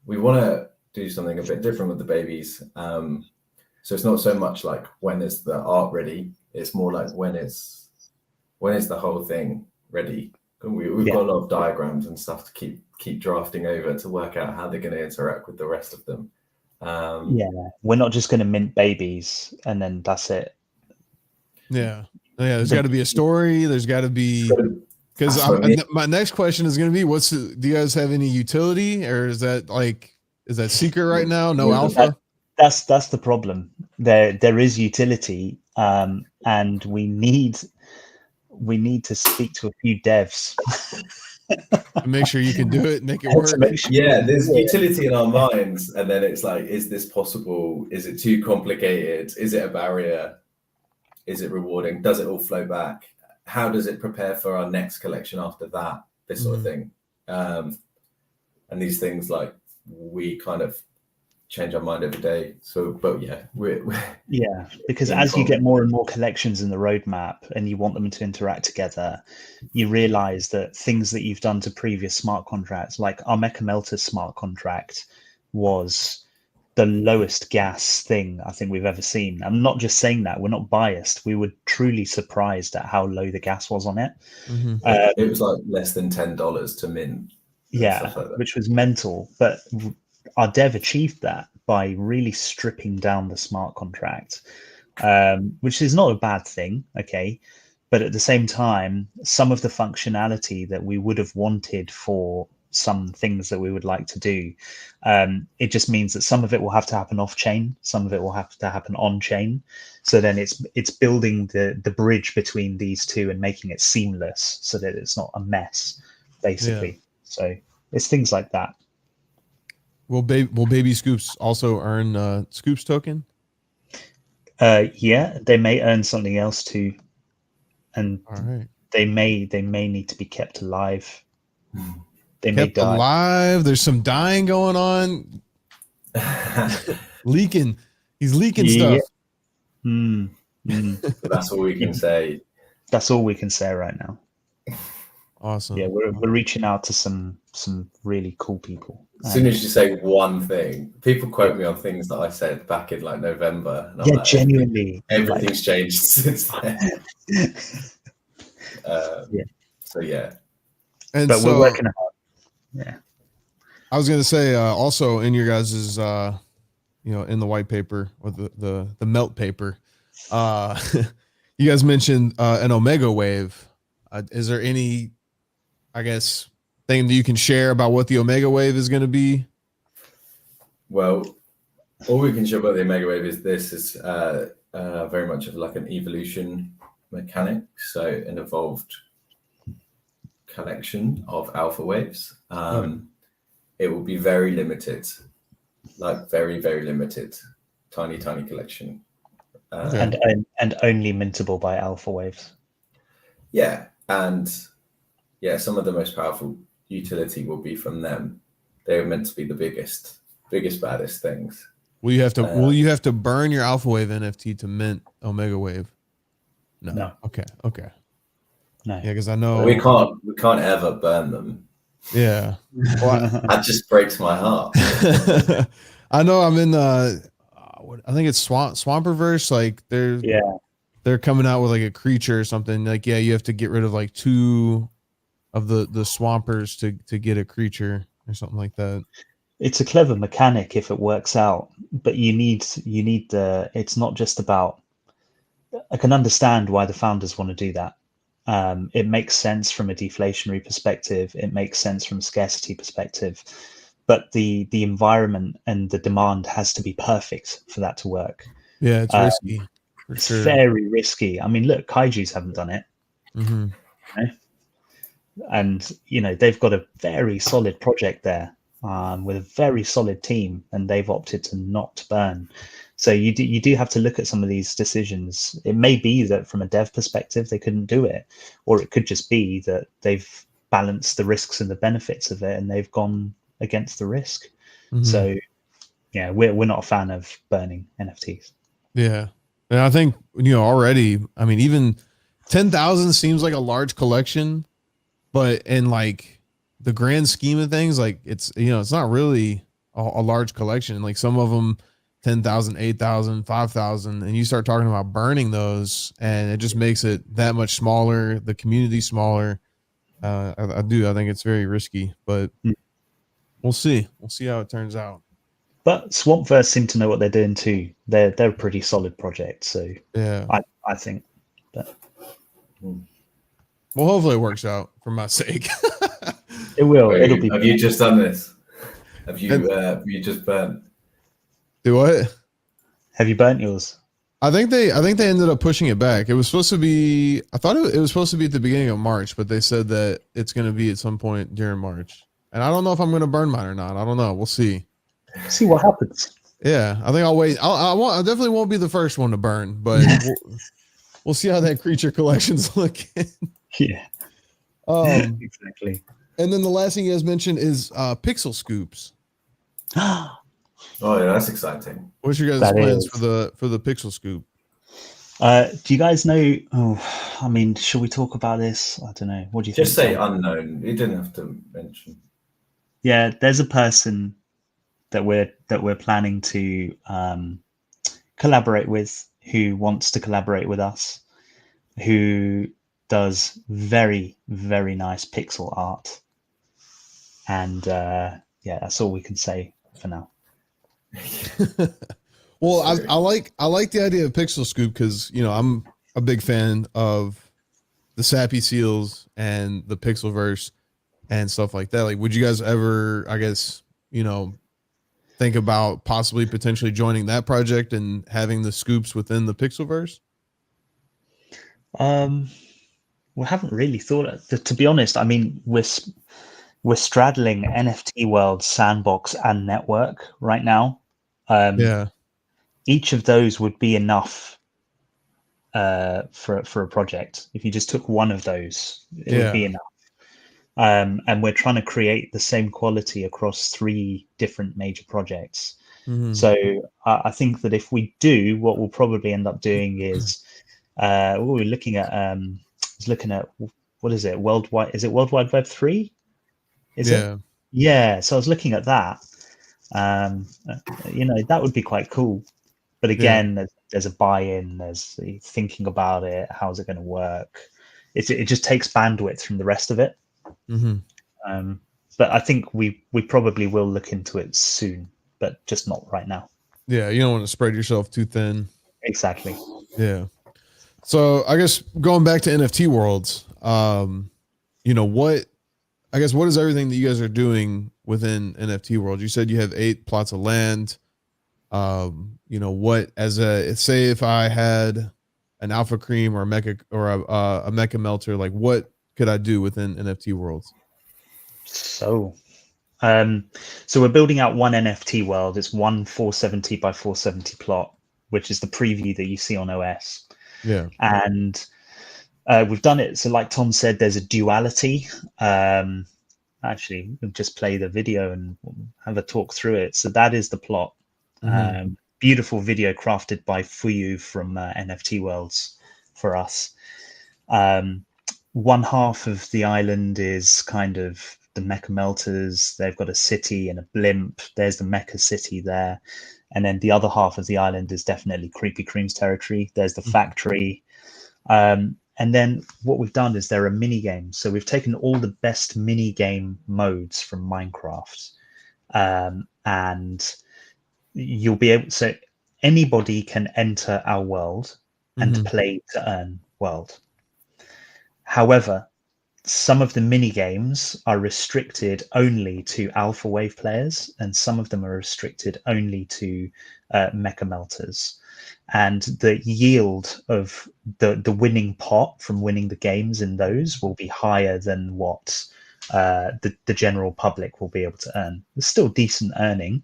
[SPEAKER 3] We want to do something a bit different with the babies. So it's not so much like when is the art ready. It's more like when is the whole thing ready. We've got a lot of diagrams and stuff to keep drafting over to work out how they're going to interact with the rest of them.
[SPEAKER 2] We're not just going to mint babies and then that's it.
[SPEAKER 1] There's got to be a story. There's got to be, because my next question is going to be, do you guys have any utility, or is that secret right now? No alpha.
[SPEAKER 2] That's the problem. There is utility, and we need to speak to a few devs.
[SPEAKER 1] Make sure you can do it, make it work.
[SPEAKER 3] There's utility in our minds, and then it's like, is this possible? Is it too complicated? Is it a barrier? Is it rewarding? Does it all flow back? How does it prepare for our next collection after that? This sort of thing. And these things, like, we kind of change our mind every day. So, but we're
[SPEAKER 2] because as you get more and more collections in the roadmap and you want them to interact together, you realize that things that you've done to previous smart contracts, like our Mecha Melters smart contract, was the lowest gas thing I think we've ever seen. I'm not just saying that, we're not biased. We were truly surprised at how low the gas was on it.
[SPEAKER 3] It was like less than $10 to mint.
[SPEAKER 2] Which was mental. But our dev achieved that by really stripping down the smart contract, which is not a bad thing, okay? But at the same time, some of the functionality that we would have wanted for some things that we would like to do, it just means that some of it will have to happen off chain, some of it will have to happen on chain. So then it's building the bridge between these two and making it seamless so that it's not a mess, basically. So it's things like that.
[SPEAKER 1] Will baby scoops also earn scoops token?
[SPEAKER 2] They may earn something else too, and they may need to be kept alive. They may die.
[SPEAKER 1] Alive. There's some dying going on. Leaking. He's leaking stuff.
[SPEAKER 3] That's all we can say.
[SPEAKER 2] That's all we can say right now.
[SPEAKER 1] Awesome.
[SPEAKER 2] Yeah, we're reaching out to some really cool people.
[SPEAKER 3] As soon as you say one thing, people quote me on things that I said back in like November. And I'm like,
[SPEAKER 2] genuinely.
[SPEAKER 3] Everything's changed since then. So yeah.
[SPEAKER 1] And
[SPEAKER 2] but
[SPEAKER 1] so
[SPEAKER 2] we're working hard. Yeah.
[SPEAKER 1] I was going to say, also in your guys's, in the white paper or the melt paper, you guys mentioned an Omega Wave. Is there any, I guess, thing that you can share about what the Omega Wave is going to be?
[SPEAKER 3] Well, all we can show about the Omega Wave is this is very much of like an evolution mechanic, so an evolved collection of alpha waves. It will be very limited, like very, very limited, tiny collection.
[SPEAKER 2] And only mintable by alpha waves.
[SPEAKER 3] Yeah, and yeah, some of the most powerful utility will be from them. They were meant to be the biggest, baddest things.
[SPEAKER 1] Will you have to burn your Alpha Wave NFT to mint Omega Wave? No. Okay.
[SPEAKER 2] No.
[SPEAKER 1] Yeah, because I know
[SPEAKER 3] we can't ever burn them.
[SPEAKER 1] Yeah. Well,
[SPEAKER 3] that just breaks my heart.
[SPEAKER 1] I know I'm in I think it's Swamperverse. Like they're coming out with like a creature or something. Like, yeah, you have to get rid of like 2 of the Swampers to get a creature or something like that.
[SPEAKER 2] It's a clever mechanic if it works out, but you need it's not just about, I can understand why the founders want to do that. It makes sense from a deflationary perspective. It makes sense from a scarcity perspective, but the environment and the demand has to be perfect for that to work.
[SPEAKER 1] Yeah, it's risky.
[SPEAKER 2] It's very risky. I mean, look, Kaijus haven't done it.
[SPEAKER 1] Mm-hmm.
[SPEAKER 2] You know? And, they've got a very solid project there with a very solid team, and they've opted to not burn. So you do have to look at some of these decisions. It may be that from a dev perspective, they couldn't do it, or it could just be that they've balanced the risks and the benefits of it, and they've gone against the risk. Mm-hmm. So, yeah, we're not a fan of burning NFTs.
[SPEAKER 1] Yeah. And I think, already, I mean, even 10,000 seems like a large collection, but in like the grand scheme of things, like it's not really a large collection. Like some of them 10,000, 8,000, 5,000, and you start talking about burning those, and it just makes it that much smaller. The community smaller. I think it's very risky, but we'll see. We'll see how it turns out.
[SPEAKER 2] But Swampverse seem to know what they're doing too. They're a pretty solid project, so
[SPEAKER 1] yeah,
[SPEAKER 2] I think. But
[SPEAKER 1] well, hopefully it works out for my sake.
[SPEAKER 2] It will. It'll be.
[SPEAKER 3] Have you just done this? Have you just burnt?
[SPEAKER 1] Do what?
[SPEAKER 2] Have you burnt yours?
[SPEAKER 1] I think they ended up pushing it back. It was supposed to be. I thought it was supposed to be at the beginning of March, but they said that it's going to be at some point during March. And I don't know if I'm going to burn mine or not. I don't know. We'll see.
[SPEAKER 2] See what happens.
[SPEAKER 1] Yeah, I think I'll wait. I definitely won't be the first one to burn, but we'll see how that creature collection's looking.
[SPEAKER 2] Yeah.
[SPEAKER 1] Exactly. And then the last thing you guys mentioned is pixel scoops.
[SPEAKER 3] Oh yeah, that's exciting.
[SPEAKER 1] What's your guys' plans for the pixel scoop?
[SPEAKER 2] Do you guys know? Oh, I mean, should we talk about this? I don't know. What do you think?
[SPEAKER 3] Just say unknown. You didn't have to mention.
[SPEAKER 2] Yeah, there's a person that we're planning to collaborate with, who wants to collaborate with us, who does very, very nice pixel art, and yeah, that's all we can say for now.
[SPEAKER 1] Well, I like the idea of pixel scoop because I'm a big fan of the Sappy Seals and the Pixelverse and stuff like that. Like, would you guys ever, I guess, think about possibly potentially joining that project and having the scoops within the Pixelverse?
[SPEAKER 2] We haven't really thought. To be honest, I mean, we're straddling NFT Worlds, Sandbox, and Network right now.
[SPEAKER 1] Yeah.
[SPEAKER 2] Each of those would be enough for a project. If you just took one of those, it would be enough. And we're trying to create the same quality across 3 different major projects. Mm-hmm. So I think that if we do, what we'll probably end up doing is we're looking at what is it? Worldwide? Is it World Wide Web 3? Is it? Yeah. So I was looking at that. That would be quite cool. But again, there's a buy-in. There's thinking about it. How's it going to work? It just takes bandwidth from the rest of it.
[SPEAKER 1] Mm-hmm.
[SPEAKER 2] But I think we probably will look into it soon, but just not right now.
[SPEAKER 1] Yeah, you don't want to spread yourself too thin.
[SPEAKER 2] Exactly.
[SPEAKER 1] Yeah. So I guess going back to NFT Worlds, what is everything that you guys are doing within NFT World? You said you have 8 plots of land. Say if I had an alpha cream or a mecha or a mecha melter, like what could I do within NFT Worlds?
[SPEAKER 2] So we're building out one NFT world. It's one 470 by 470 plot, which is the preview that you see on OS.
[SPEAKER 1] Yeah.
[SPEAKER 2] And we've done it. So like Tom said, there's a duality. Actually, we'll just play the video and have a talk through it. So that is the plot.
[SPEAKER 1] Mm-hmm.
[SPEAKER 2] Beautiful video crafted by Fuyu from NFT Worlds for us. One half of the island is kind of the Mecha Melters. They've got a city and a blimp. There's the Mecha city there. And then the other half of the island is definitely Creepy Cream's territory. There's the factory. And then what we've done is there are mini games. So we've taken all the best mini game modes from Minecraft, and you'll be able. So anybody can enter our world and play to earn world. However, some of the mini games are restricted only to alpha wave players, and some of them are restricted only to Mecha Melters. And the yield of the winning pot from winning the games in those will be higher than what the general public will be able to earn. It's still decent earning,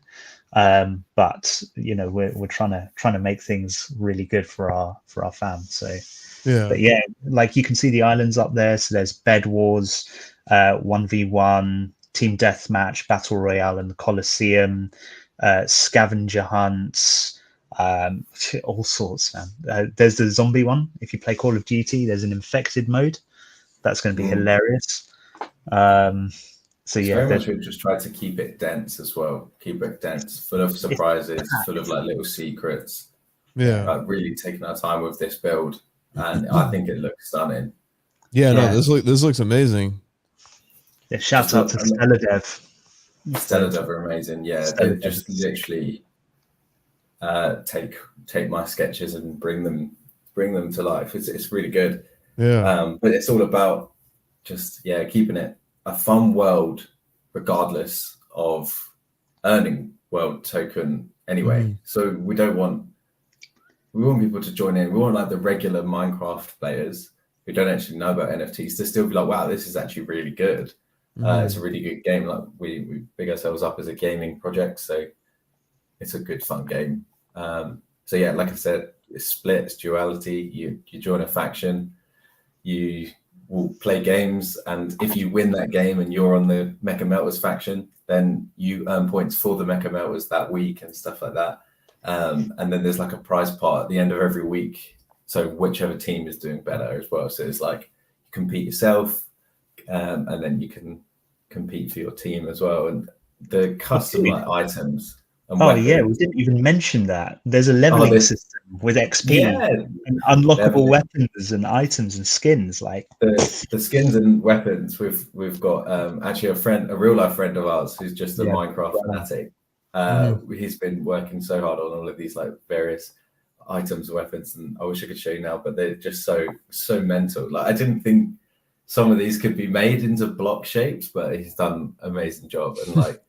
[SPEAKER 2] but we're trying to make things really good for our fam. So
[SPEAKER 1] Yeah.
[SPEAKER 2] but yeah, like you can see the islands up there. So there's Bed Wars, 1v1, Team Deathmatch, Battle Royale, and the Colosseum, scavenger hunts. All sorts, man. There's the zombie one. If you play Call of Duty, there's an infected mode. That's going to be hilarious. So yeah,
[SPEAKER 3] very much we've just tried to keep it dense as well. Keep it dense, full of surprises, full of like little secrets.
[SPEAKER 1] Yeah.
[SPEAKER 3] Like really taking our time with this build, and I think it looks stunning.
[SPEAKER 1] Yeah. No, this looks amazing.
[SPEAKER 2] Yeah, shout out to Stellar Dev.
[SPEAKER 3] Stellar Dev are amazing. Yeah, they just literally take my sketches and bring them to life. It's really good.
[SPEAKER 1] Yeah.
[SPEAKER 3] But it's all about just keeping it a fun world, regardless of earning world token anyway. So we want people to join in. We want like the regular Minecraft players who don't actually know about NFTs to still be like, wow, this is actually really good. It's a really good game. Like we big ourselves up as a gaming project, so it's a good fun game. So yeah, like I said, it's split, it's duality. You join a faction, you will play games, and if you win that game and you're on the Mecha Melters faction, then you earn points for the Mecha Melters that week and stuff like that. And then there's like a prize pot at the end of every week. So whichever team is doing better as well. So it's like you compete yourself, and then you can compete for your team as well. And the custom items.
[SPEAKER 2] Weapons. Yeah, we didn't even mention that. There's a leveling system with XP and unlockable weapons and items and skins. Like
[SPEAKER 3] the skins and weapons. We've got actually a real life friend of ours who's just a Minecraft fanatic. He's been working so hard on all of these like various items and weapons, and I wish I could show you now, but they're just so mental. Like I didn't think some of these could be made into block shapes, but he's done an amazing job. And like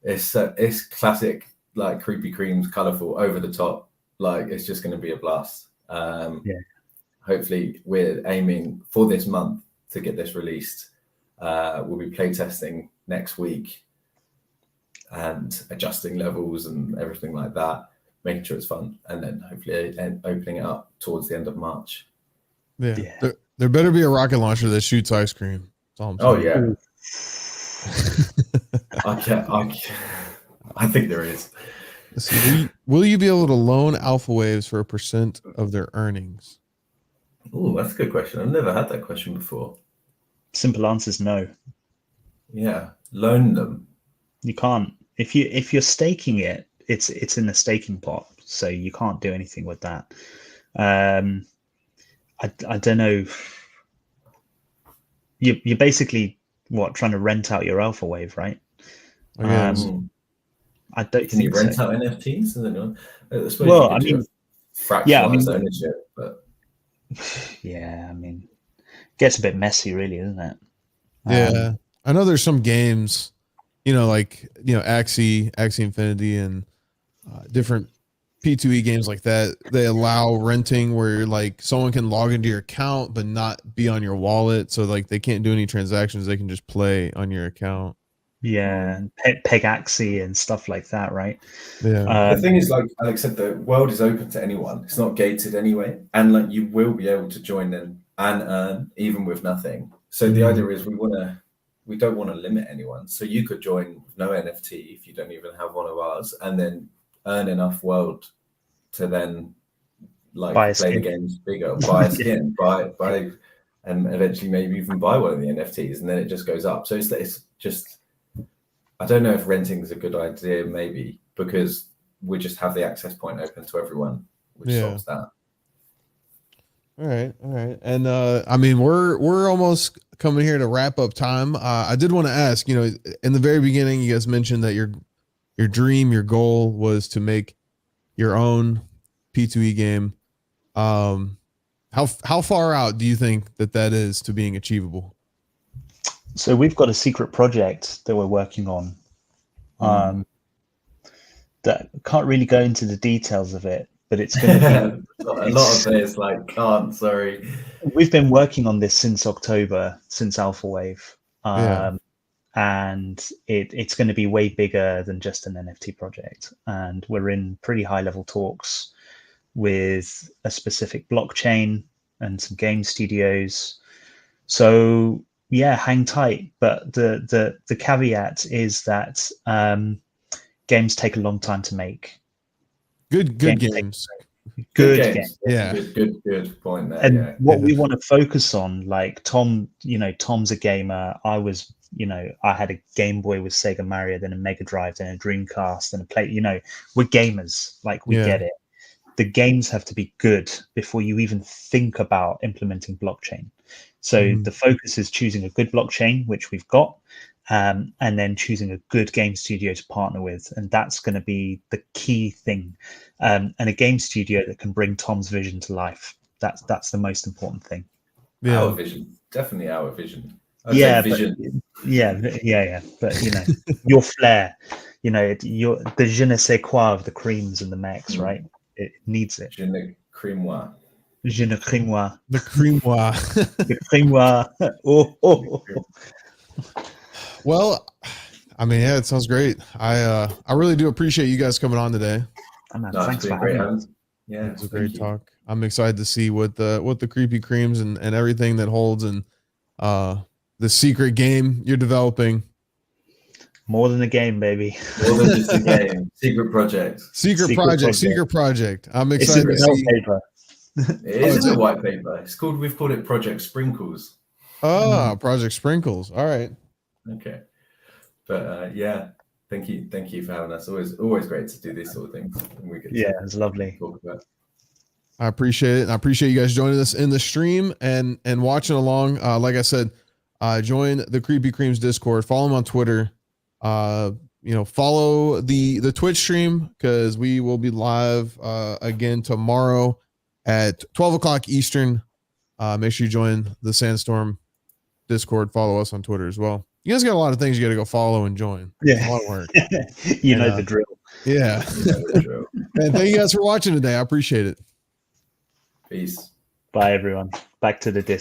[SPEAKER 3] it's classic, like Creepy Cream's colorful, over the top. Like it's just going to be a blast. Hopefully we're aiming for this month to get this released. We'll be playtesting next week and adjusting levels and everything like that, making sure it's fun, and then hopefully opening it up towards the end of March.
[SPEAKER 1] Yeah. There better be a rocket launcher that shoots ice cream. That's all I'm saying.
[SPEAKER 3] I think there is.
[SPEAKER 1] Will you be able to loan alpha waves for a % of their earnings?
[SPEAKER 3] Oh, that's a good question. I've never had that question before.
[SPEAKER 2] Simple answer is no.
[SPEAKER 3] Yeah, loan them.
[SPEAKER 2] You can't. If you're staking it, it's in a staking pot, so you can't do anything with that. I don't know. You're basically trying to rent out your alpha wave, right?
[SPEAKER 1] I guess.
[SPEAKER 2] I don't
[SPEAKER 3] Can you
[SPEAKER 2] think
[SPEAKER 3] rent
[SPEAKER 2] so.
[SPEAKER 3] out NFTs? I don't know. I suppose
[SPEAKER 2] Well,
[SPEAKER 3] you could
[SPEAKER 2] I
[SPEAKER 3] do
[SPEAKER 2] mean,
[SPEAKER 3] a fractionalized ownership, but
[SPEAKER 2] yeah, I mean, it gets a bit messy, really, doesn't it?
[SPEAKER 1] Yeah, I know there's some games, like Axie Infinity, and different P2E games like that. They allow renting where like someone can log into your account but not be on your wallet, so like they can't do any transactions. They can just play on your account.
[SPEAKER 2] Yeah, and Peg Axie and stuff like that, right?
[SPEAKER 1] Yeah.
[SPEAKER 3] the thing is, like Alex said, the world is open to anyone. It's not gated anyway, and like you will be able to join in and earn even with nothing. So the idea is we don't want to limit anyone. So you could join with no NFT if you don't even have one of ours, and then earn enough world to then like
[SPEAKER 2] Buy a
[SPEAKER 3] play the
[SPEAKER 2] skin.
[SPEAKER 3] games bigger, buy a skin, buy, and eventually maybe even buy one of the NFTs, and then it just goes up. So it's just. I don't know if renting is a good idea, maybe, because we just have the access point open to everyone, which solves that.
[SPEAKER 1] All right. And I mean, we're almost coming here to wrap up time. I did want to ask, in the very beginning, you guys mentioned that your dream, your goal was to make your own P2E game. How far out do you think that is to being achievable?
[SPEAKER 2] So we've got a secret project that we're working on. That can't really go into the details of it, but it's going to be
[SPEAKER 3] a lot of this, like, can't. Sorry.
[SPEAKER 2] We've been working on this since October, since Alpha Wave.
[SPEAKER 1] Yeah.
[SPEAKER 2] And it's going to be way bigger than just an NFT project. And we're in pretty high level talks with a specific blockchain and some game studios. So yeah, hang tight. But the caveat is that games take a long time to make.
[SPEAKER 1] Good games.
[SPEAKER 2] Good games.
[SPEAKER 1] Yeah.
[SPEAKER 3] Good point there.
[SPEAKER 2] And what we want to focus on, like Tom, Tom's a gamer. I was, I had a Game Boy with Sega Mario, then a Mega Drive, then a Dreamcast, and a play. We're gamers. Like we get it. The games have to be good before you even think about implementing blockchain. So the focus is choosing a good blockchain, which we've got, and then choosing a good game studio to partner with. And that's going to be the key thing. And a game studio that can bring Tom's vision to life. That's the most important thing.
[SPEAKER 1] Yeah.
[SPEAKER 3] Our vision. Definitely our vision.
[SPEAKER 2] Vision. But, your flair, the je ne sais quoi of the creams and the mechs, right? It needs it.
[SPEAKER 3] Je ne crimois.
[SPEAKER 2] Je ne crimois.
[SPEAKER 1] The crimois.
[SPEAKER 2] The crimois. Oh.
[SPEAKER 1] Well, I mean, yeah, it sounds great. I really do appreciate you guys coming on today.
[SPEAKER 2] Thanks for having me.
[SPEAKER 3] Yeah,
[SPEAKER 1] it's a great talk. I'm excited to see what the creepy creams and everything that holds, and the secret game you're developing.
[SPEAKER 2] More than a game, baby.
[SPEAKER 3] More than just a game. Secret project.
[SPEAKER 1] Secret project. I'm excited to see.
[SPEAKER 2] Paper.
[SPEAKER 3] It is a white paper. We've called it Project Sprinkles.
[SPEAKER 1] Project Sprinkles. All right.
[SPEAKER 3] Okay. But yeah, thank you for having us. Always great to do these sort of things. And
[SPEAKER 2] it's lovely.
[SPEAKER 3] Talk about.
[SPEAKER 1] I appreciate it. I appreciate you guys joining us in the stream and watching along. Like I said, join the Creepy Creams Discord. Follow them on Twitter. Follow the Twitch stream, because we will be live again tomorrow at 12 o'clock Eastern. Make sure you join the SandStorm Discord. Follow us on Twitter as well. You guys got a lot of things you got to go follow and join.
[SPEAKER 2] Yeah,
[SPEAKER 1] a lot of work.
[SPEAKER 2] You know the drill.
[SPEAKER 1] Yeah. And thank you guys for watching today. I appreciate it.
[SPEAKER 3] Peace.
[SPEAKER 2] Bye, everyone. Back to the Discord.